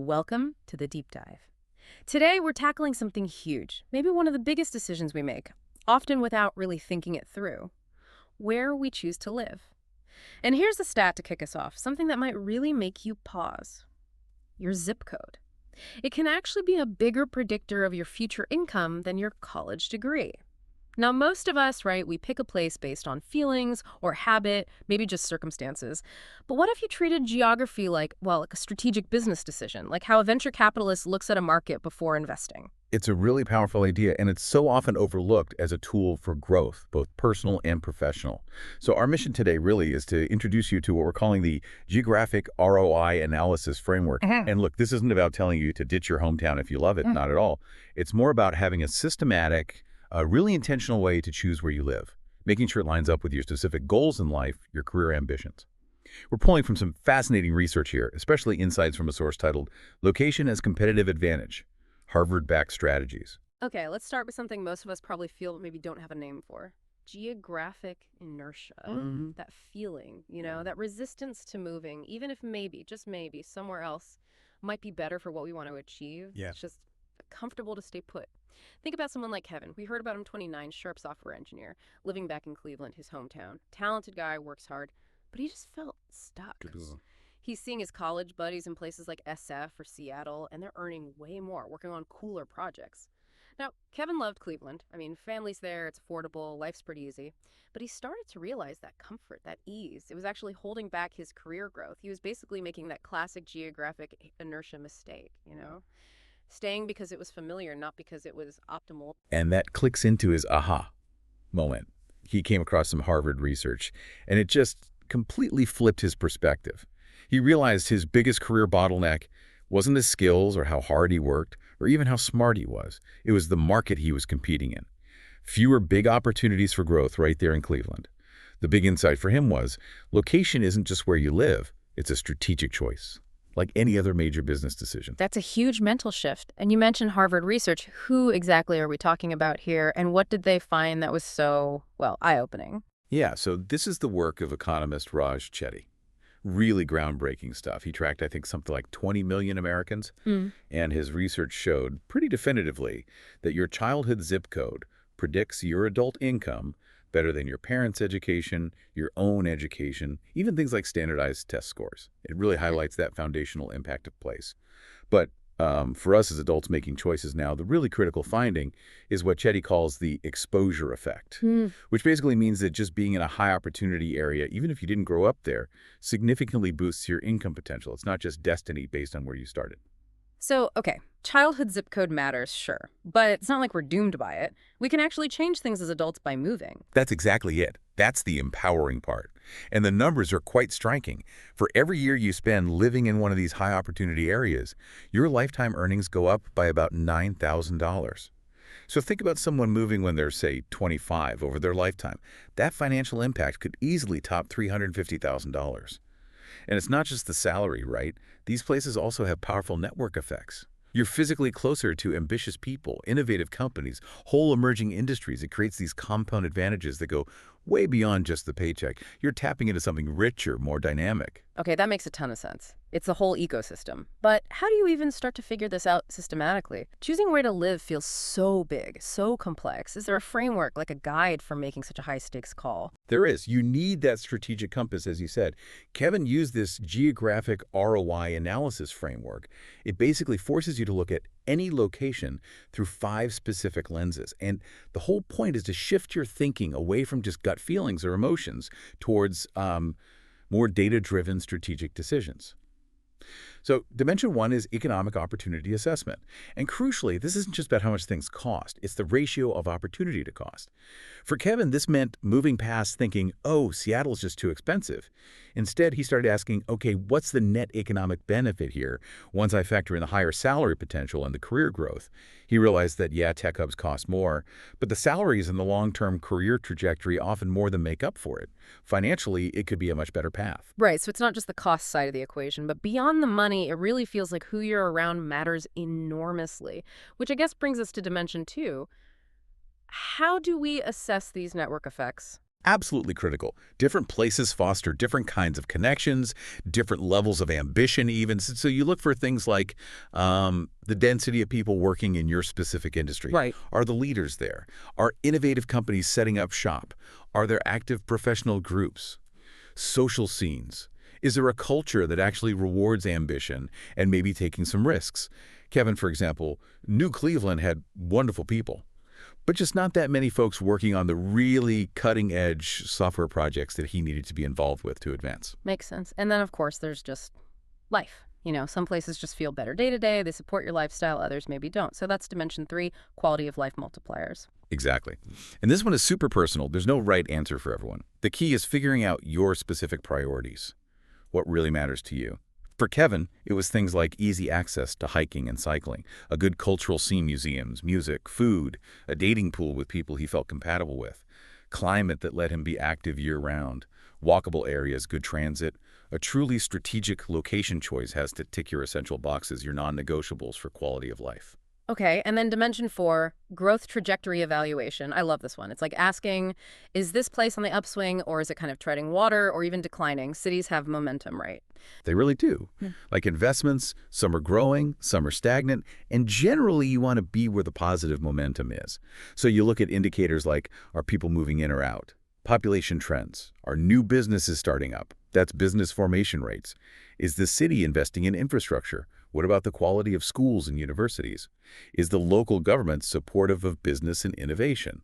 Welcome to the deep dive. Today, we're tackling something huge, maybe one of the biggest decisions we make, often without really thinking it through: where we choose to live. And here's a stat to kick us off, something that might really make you pause: your zip code. It can actually be a bigger predictor of your future income than your college degree. Now, most of us, right, we pick a place based on feelings or habit, maybe just circumstances. But what if you treated geography like, well, like a strategic business decision, like how a venture capitalist looks at a market before investing? It's a really powerful idea, and it's so often overlooked as a tool for growth, both personal and professional. So our mission today really is to introduce you to what we're calling the geographic ROI analysis framework. And look, this isn't about telling you to ditch your hometown if you love it, not at all. It's more about having a systematic, really intentional way to choose where you live, making sure it lines up with your specific goals in life, your career ambitions. We're pulling from some fascinating research here, especially insights from a source titled Location as Competitive Advantage, Harvard-backed strategies. Okay, let's start with something most of us probably feel but maybe don't have a name for: geographic inertia. That feeling, that resistance to moving, even if maybe, just maybe, somewhere else might be better for what we want to achieve. Yeah. It's just comfortable to stay put. Think about someone like Kevin. We heard about him, 29, sharp software engineer, living back in Cleveland, his hometown. Talented guy, works hard, but he just felt stuck. He's seeing his college buddies in places like SF or Seattle, and they're earning way more, working on cooler projects. Now, Kevin loved Cleveland. I mean, family's there, it's affordable, life's pretty easy. But he started to realize that comfort, that ease, it was actually holding back his career growth. He was basically making that classic geographic inertia mistake. Staying because it was familiar, not because it was optimal. And that clicks into his aha moment. He came across some Harvard research, and it just completely flipped his perspective. He realized his biggest career bottleneck wasn't his skills or how hard he worked or even how smart he was. It was the market he was competing in. Fewer big opportunities for growth right there in Cleveland. The big insight for him was location isn't just where you live, it's a strategic choice, like any other major business decision. That's a huge mental shift. And you mentioned Harvard research. Who exactly are we talking about here, and what did they find that was so, well, eye-opening? Yeah, so this is the work of economist Raj Chetty. Really groundbreaking stuff. He tracked, I think, something like 20 million Americans, and his research showed pretty definitively that your childhood zip code predicts your adult income better than your parents' education, your own education, even things like standardized test scores. It really highlights that foundational impact of place. But for us as adults making choices now, the really critical finding is what Chetty calls the exposure effect, which basically means that just being in a high opportunity area, even if you didn't grow up there, significantly boosts your income potential. It's not just destiny based on where you started. So, okay, childhood zip code matters, sure, but it's not like we're doomed by it. We can actually change things as adults by moving. That's exactly it. That's the empowering part. And the numbers are quite striking. For every year you spend living in one of these high opportunity areas, your lifetime earnings go up by about $9,000. So think about someone moving when they're, say, 25 over their lifetime. That financial impact could easily top $350,000. And it's not just the salary, right? These places also have powerful network effects. You're physically closer to ambitious people, innovative companies, whole emerging industries. It creates these compound advantages that go way beyond just the paycheck. You're tapping into something richer, more dynamic. Okay, that makes a ton of sense. It's the whole ecosystem. But how do you even start to figure this out systematically? Choosing where to live feels so big, so complex. Is there a framework, like a guide for making such a high-stakes call? There is. You need that strategic compass, as you said. Kevin used this geographic ROI analysis framework. It basically forces you to look at any location through 5 specific lenses. And the whole point is to shift your thinking away from just gut feelings or emotions towards more data-driven strategic decisions. So dimension 1 is economic opportunity assessment. And crucially, this isn't just about how much things cost. It's the ratio of opportunity to cost. For Kevin, this meant moving past thinking, oh, Seattle's just too expensive. Instead, he started asking, okay, what's the net economic benefit here once I factor in the higher salary potential and the career growth? He realized that, yeah, tech hubs cost more, but the salaries and the long-term career trajectory often more than make up for it. Financially, it could be a much better path. Right, so it's not just the cost side of the equation, but beyond the money, it really feels like who you're around matters enormously, which I guess brings us to dimension 2. How do we assess these network effects? Absolutely critical. Different places foster different kinds of connections, different levels of ambition even. So you look for things like the density of people working in your specific industry. Right. Are the leaders there? Are innovative companies setting up shop? Are there active professional groups? Social scenes? Is there a culture that actually rewards ambition and maybe taking some risks? Kevin, for example, knew Cleveland had wonderful people, but just not that many folks working on the really cutting-edge software projects that he needed to be involved with to advance. Makes sense. And then, of course, there's just life. Some places just feel better day to day. They support your lifestyle. Others maybe don't. So that's dimension 3, quality of life multipliers. Exactly. And this one is super personal. There's no right answer for everyone. The key is figuring out your specific priorities, what really matters to you. For Kevin, it was things like easy access to hiking and cycling, a good cultural scene, museums, music, food, a dating pool with people he felt compatible with, climate that let him be active year-round, walkable areas, good transit. A truly strategic location choice has to tick your essential boxes, your non-negotiables for quality of life. Okay, and then dimension 4, growth trajectory evaluation. I love this one. It's like asking, is this place on the upswing, or is it kind of treading water or even declining? Cities have momentum, right? They really do. Yeah. Like investments, some are growing, some are stagnant, and generally you want to be where the positive momentum is. So you look at indicators like, are people moving in or out? Population trends. Are new businesses starting up? That's business formation rates. Is the city investing in infrastructure? What about the quality of schools and universities? Is the local government supportive of business and innovation?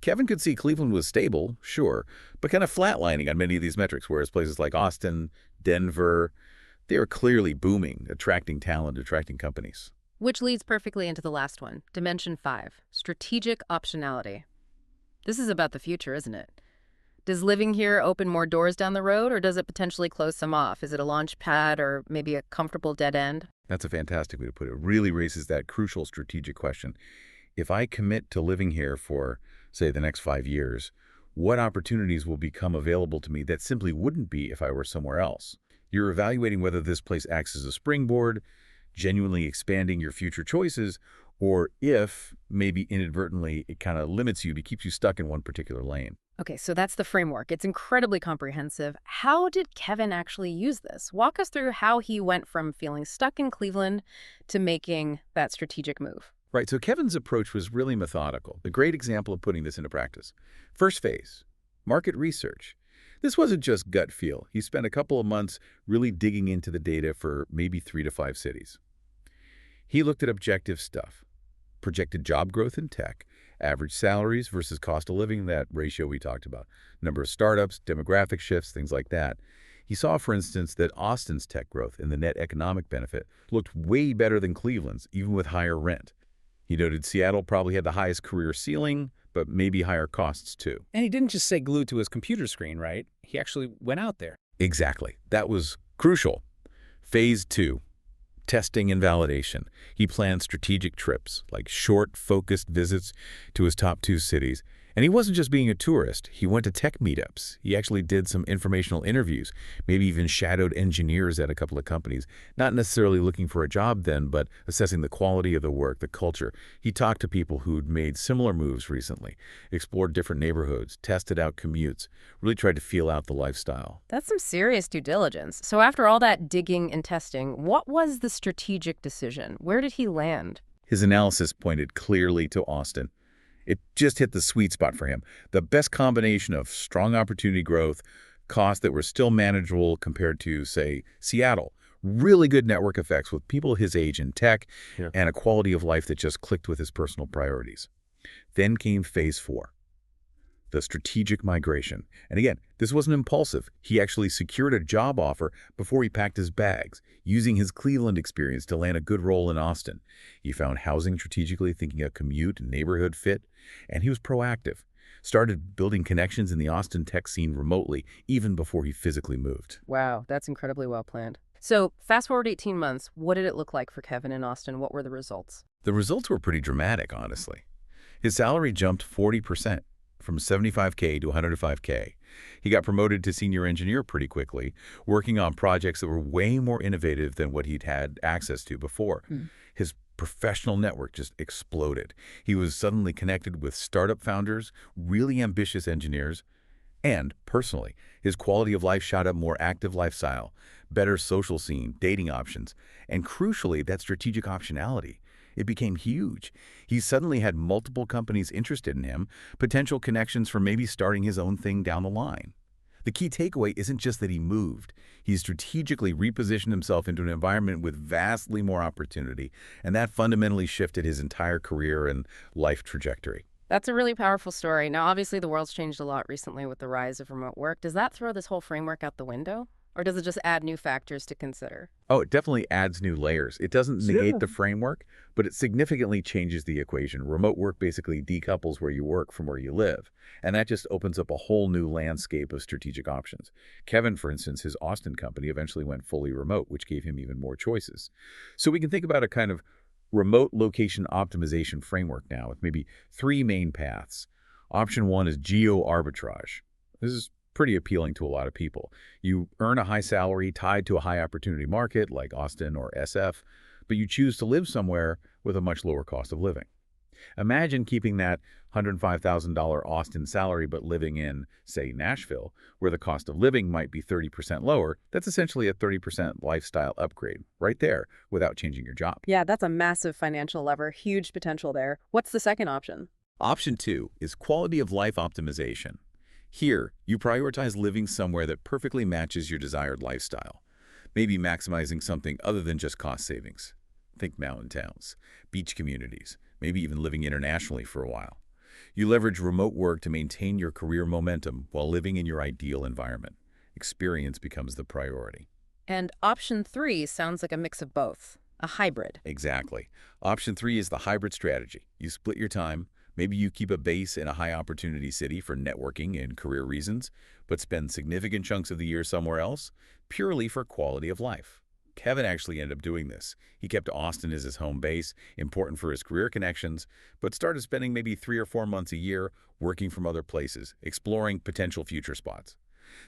Kevin could see Cleveland was stable, sure, but kind of flatlining on many of these metrics, whereas places like Austin, Denver, they are clearly booming, attracting talent, attracting companies. Which leads perfectly into the last one, dimension 5, strategic optionality. This is about the future, isn't it? Does living here open more doors down the road, or does it potentially close some off? Is it a launch pad or maybe a comfortable dead end? That's a fantastic way to put it. It really raises that crucial strategic question. If I commit to living here for, say, the next 5 years, what opportunities will become available to me that simply wouldn't be if I were somewhere else? You're evaluating whether this place acts as a springboard, genuinely expanding your future choices, or if, maybe inadvertently, it kind of limits you, it keeps you stuck in one particular lane. Okay, so that's the framework. It's incredibly comprehensive. How did Kevin actually use this? Walk us through how he went from feeling stuck in Cleveland to making that strategic move. Right, so Kevin's approach was really methodical. A great example of putting this into practice. First phase, market research. This wasn't just gut feel. He spent a couple of months really digging into the data for maybe 3 to 5 cities. He looked at objective stuff, projected job growth in tech, average salaries versus cost of living, that ratio we talked about, number of startups, demographic shifts, things like that. He saw, for instance, that Austin's tech growth and the net economic benefit looked way better than Cleveland's, even with higher rent. He noted Seattle probably had the highest career ceiling, but maybe higher costs too. And he didn't just stay glued to his computer screen, right? He actually went out there. Exactly. That was crucial. Phase 2. Testing and validation. He planned strategic trips, like short, focused visits to his top 2 cities. And he wasn't just being a tourist. He went to tech meetups. He actually did some informational interviews, maybe even shadowed engineers at a couple of companies, not necessarily looking for a job then, but assessing the quality of the work, the culture. He talked to people who'd made similar moves recently, explored different neighborhoods, tested out commutes, really tried to feel out the lifestyle. That's some serious due diligence. So after all that digging and testing, what was the strategic decision? Where did he land? His analysis pointed clearly to Austin. It just hit the sweet spot for him. The best combination of strong opportunity growth, costs that were still manageable compared to, say, Seattle. Really good network effects with people his age in tech, Yeah. and a quality of life that just clicked with his personal priorities. Then came phase 4. The strategic migration. And again, this wasn't impulsive. He actually secured a job offer before he packed his bags, using his Cleveland experience to land a good role in Austin. He found housing strategically, thinking a commute and neighborhood fit, and he was proactive. Started building connections in the Austin tech scene remotely, even before he physically moved. Wow, that's incredibly well planned. So fast forward 18 months, what did it look like for Kevin in Austin? What were the results? The results were pretty dramatic, honestly. His salary jumped 40%. From $75K to $105K. He got promoted to senior engineer pretty quickly, working on projects that were way more innovative than what he'd had access to before. His professional network just exploded. He was suddenly connected with startup founders, really ambitious engineers, And, personally, his quality of life shot up: more active lifestyle, better social scene, dating options, and crucially, that strategic optionality. It became huge. He suddenly had multiple companies interested in him, potential connections for maybe starting his own thing down the line. The key takeaway isn't just that he moved. He strategically repositioned himself into an environment with vastly more opportunity, and that fundamentally shifted his entire career and life trajectory. That's a really powerful story. Now, obviously, the world's changed a lot recently with the rise of remote work. Does that throw this whole framework out the window? Or does it just add new factors to consider? Oh, it definitely adds new layers. It doesn't negate the framework, but it significantly changes the equation. Remote work basically decouples where you work from where you live, and that just opens up a whole new landscape of strategic options. Kevin, for instance, his Austin company eventually went fully remote, which gave him even more choices. So we can think about a kind of remote location optimization framework now with maybe three main paths. Option one is geo arbitrage. This is pretty appealing to a lot of people. You earn a high salary tied to a high opportunity market like Austin or SF, but you choose to live somewhere with a much lower cost of living. Imagine keeping that $105,000 Austin salary but living in, say, Nashville, where the cost of living might be 30% lower. That's essentially a 30% lifestyle upgrade right there without changing your job. Yeah, that's a massive financial lever, huge potential there. What's the second option? Option two is quality of life optimization. Here, you prioritize living somewhere that perfectly matches your desired lifestyle, maybe maximizing something other than just cost savings. Think mountain towns, beach communities, maybe even living internationally for a while. You leverage remote work to maintain your career momentum while living in your ideal environment. Experience becomes the priority. And option three sounds like a mix of both, a hybrid. Exactly. Option three is the hybrid strategy. You split your time. Maybe you keep a base in a high-opportunity city for networking and career reasons, but spend significant chunks of the year somewhere else, purely for quality of life. Kevin actually ended up doing this. He kept Austin as his home base, important for his career connections, but started spending maybe 3 or 4 months a year working from other places, exploring potential future spots.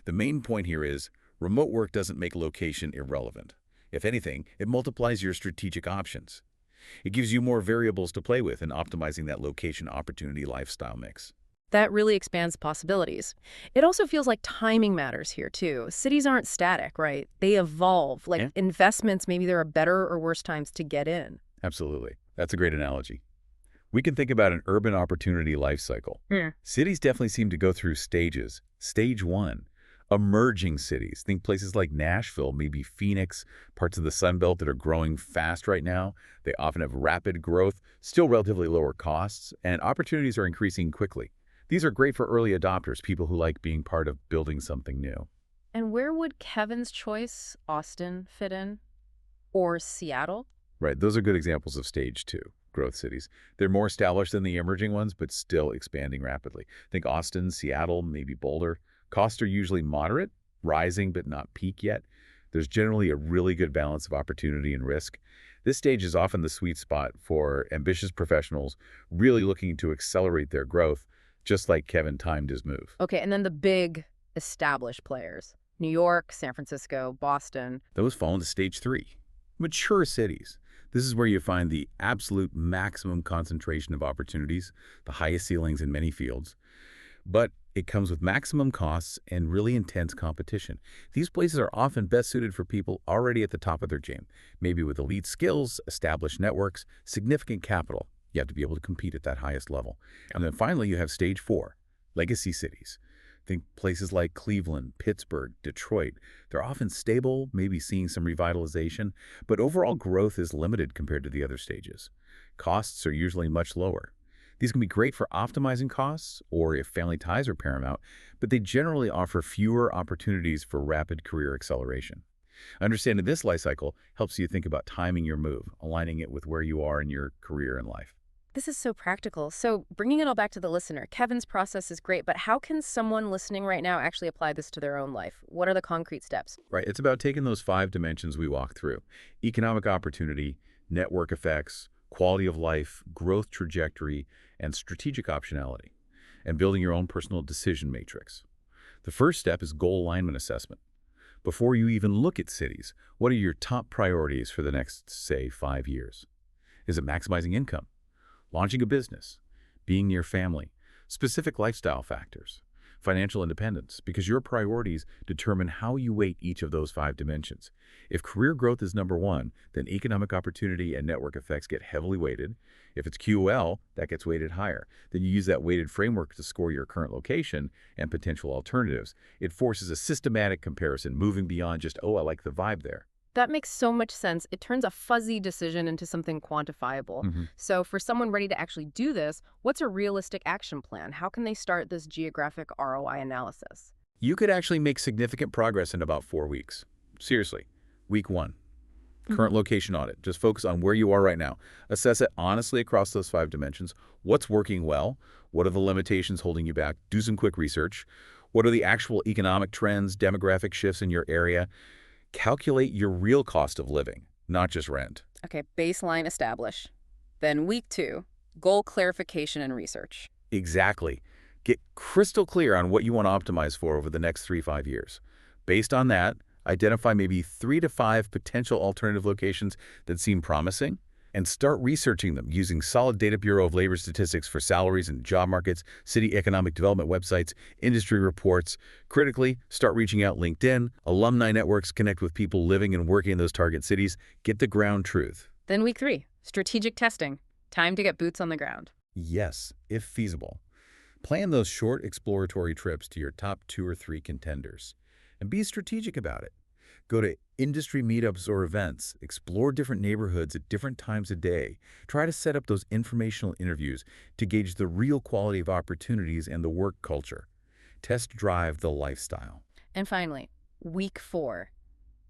The main point here is remote work doesn't make location irrelevant. If anything, it multiplies your strategic options. It gives you more variables to play with in optimizing that location opportunity lifestyle mix. That really expands possibilities. It also feels like timing matters here, too. Cities aren't static, right? They evolve. Like Yeah. investments, maybe there are better or worse times to get in. Absolutely. That's a great analogy. We can think about an urban opportunity life cycle. Hmm. Cities definitely seem to go through stages. Stage one, emerging cities. Think places like Nashville, maybe Phoenix, parts of the Sun Belt that are growing fast right now. They often have rapid growth, still relatively lower costs, and opportunities are increasing quickly. These are great for early adopters, people who like being part of building something new. And where would Kevin's choice, Austin, fit in? Or Seattle? Right, those are good examples of stage two, growth cities. They're more established than the emerging ones, but still expanding rapidly. Think Austin, Seattle, maybe Boulder. Costs are usually moderate, rising but not peak yet. There's generally a really good balance of opportunity and risk. This stage is often the sweet spot for ambitious professionals really looking to accelerate their growth, just like Kevin timed his move. Okay, and then the big established players. New York, San Francisco, Boston. Those fall into stage three, mature cities. This is where you find the absolute maximum concentration of opportunities, the highest ceilings in many fields. But it comes with maximum costs and really intense competition. These places are often best suited for people already at the top of their game, maybe with elite skills, established networks, significant capital. You have to be able to compete at that highest level. And then finally, you have stage four, legacy cities. Think places like Cleveland, Pittsburgh, Detroit. They're often stable, maybe seeing some revitalization, but overall growth is limited compared to the other stages. Costs are usually much lower. These can be great for optimizing costs or if family ties are paramount, but they generally offer fewer opportunities for rapid career acceleration. Understanding this life cycle helps you think about timing your move, aligning it with where you are in your career and life. This is so practical. So bringing it all back to the listener, Kevin's process is great, but how can someone listening right now actually apply this to their own life? What are the concrete steps? Right, it's about taking those 5 dimensions we walked through: economic opportunity, network effects, quality of life, growth trajectory, and strategic optionality, and building your own personal decision matrix. The first step is goal alignment assessment. Before you even look at cities, what are your top priorities for the next, say, 5 years? Is it maximizing income, launching a business, being near family, specific lifestyle factors? Financial independence, because your priorities determine how you weight each of those 5 dimensions. If career growth is number one, then economic opportunity and network effects get heavily weighted. If it's QOL, that gets weighted higher. Then you use that weighted framework to score your current location and potential alternatives. It forces a systematic comparison, moving beyond just, oh, I like the vibe there. That makes so much sense. It turns a fuzzy decision into something quantifiable. So for someone ready to actually do this, what's a realistic action plan? How can they start this geographic ROI analysis? You could actually make significant progress in about 4 weeks. Seriously. Week 1. Current location audit. Just focus on where you are right now. Assess it honestly across those 5 dimensions. What's working well? What are the limitations holding you back? Do some quick research. What are the actual economic trends, demographic shifts in your area? Calculate your real cost of living, not just rent. Okay, baseline establish. Then week 2, goal clarification and research. Exactly. Get crystal clear on what you want to optimize for over the next 3-5 years. Based on that, identify maybe 3 to 5 potential alternative locations that seem promising, and start researching them using solid data Bureau of Labor statistics for salaries and job markets, city economic development websites, industry reports. Critically, start reaching out LinkedIn, alumni networks, connect with people living and working in those target cities. Get the ground truth. Then week 3, strategic testing. Time to get boots on the ground. Yes, if feasible. Plan those short exploratory trips to your top 2 or 3 contenders. And be strategic about it. Go to industry meetups or events. Explore different neighborhoods at different times of day. Try to set up those informational interviews to gauge the real quality of opportunities and the work culture. Test drive the lifestyle. And finally, week 4,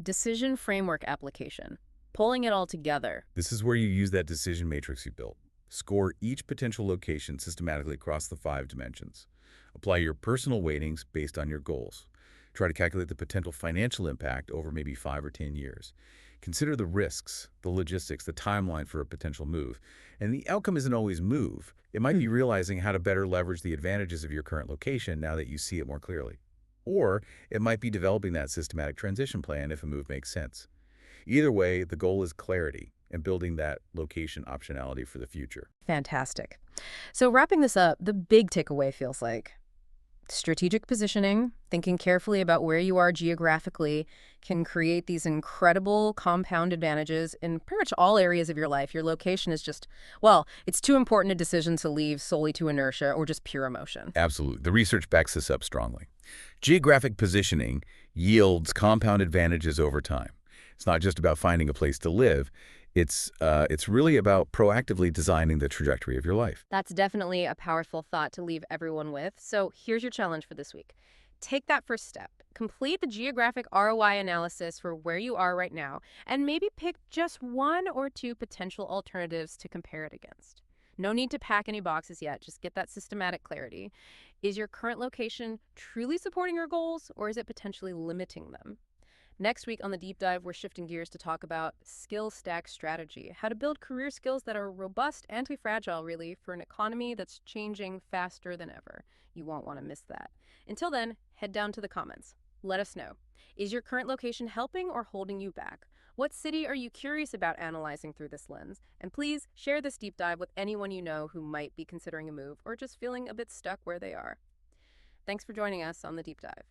decision framework application. Pulling it all together. This is where you use that decision matrix you built. Score each potential location systematically across the 5 dimensions. Apply your personal weightings based on your goals. Try to calculate the potential financial impact over maybe 5 or 10 years. Consider the risks, the logistics, the timeline for a potential move. And the outcome isn't always move. It might be realizing how to better leverage the advantages of your current location now that you see it more clearly. Or it might be developing that systematic transition plan if a move makes sense. Either way, the goal is clarity and building that location optionality for the future. Fantastic. So wrapping this up, the big takeaway feels like strategic positioning, thinking carefully about where you are geographically, can create these incredible compound advantages in pretty much all areas of your life. Your location is just, well, it's too important a decision to leave solely to inertia or just pure emotion. Absolutely. The research backs this up strongly. Geographic positioning yields compound advantages over time. It's not just about finding a place to live. It's really about proactively designing the trajectory of your life. That's definitely a powerful thought to leave everyone with. So here's your challenge for this week. Take that first step. Complete the geographic ROI analysis for where you are right now, and maybe pick just 1 or 2 potential alternatives to compare it against. No need to pack any boxes yet. Just get that systematic clarity. Is your current location truly supporting your goals, or is it potentially limiting them? Next week on the Deep Dive, we're shifting gears to talk about skill stack strategy, how to build career skills that are robust, anti-fragile, really, for an economy that's changing faster than ever. You won't want to miss that. Until then, head down to the comments. Let us know. Is your current location helping or holding you back? What city are you curious about analyzing through this lens? And please share this deep dive with anyone you know who might be considering a move or just feeling a bit stuck where they are. Thanks for joining us on the Deep Dive.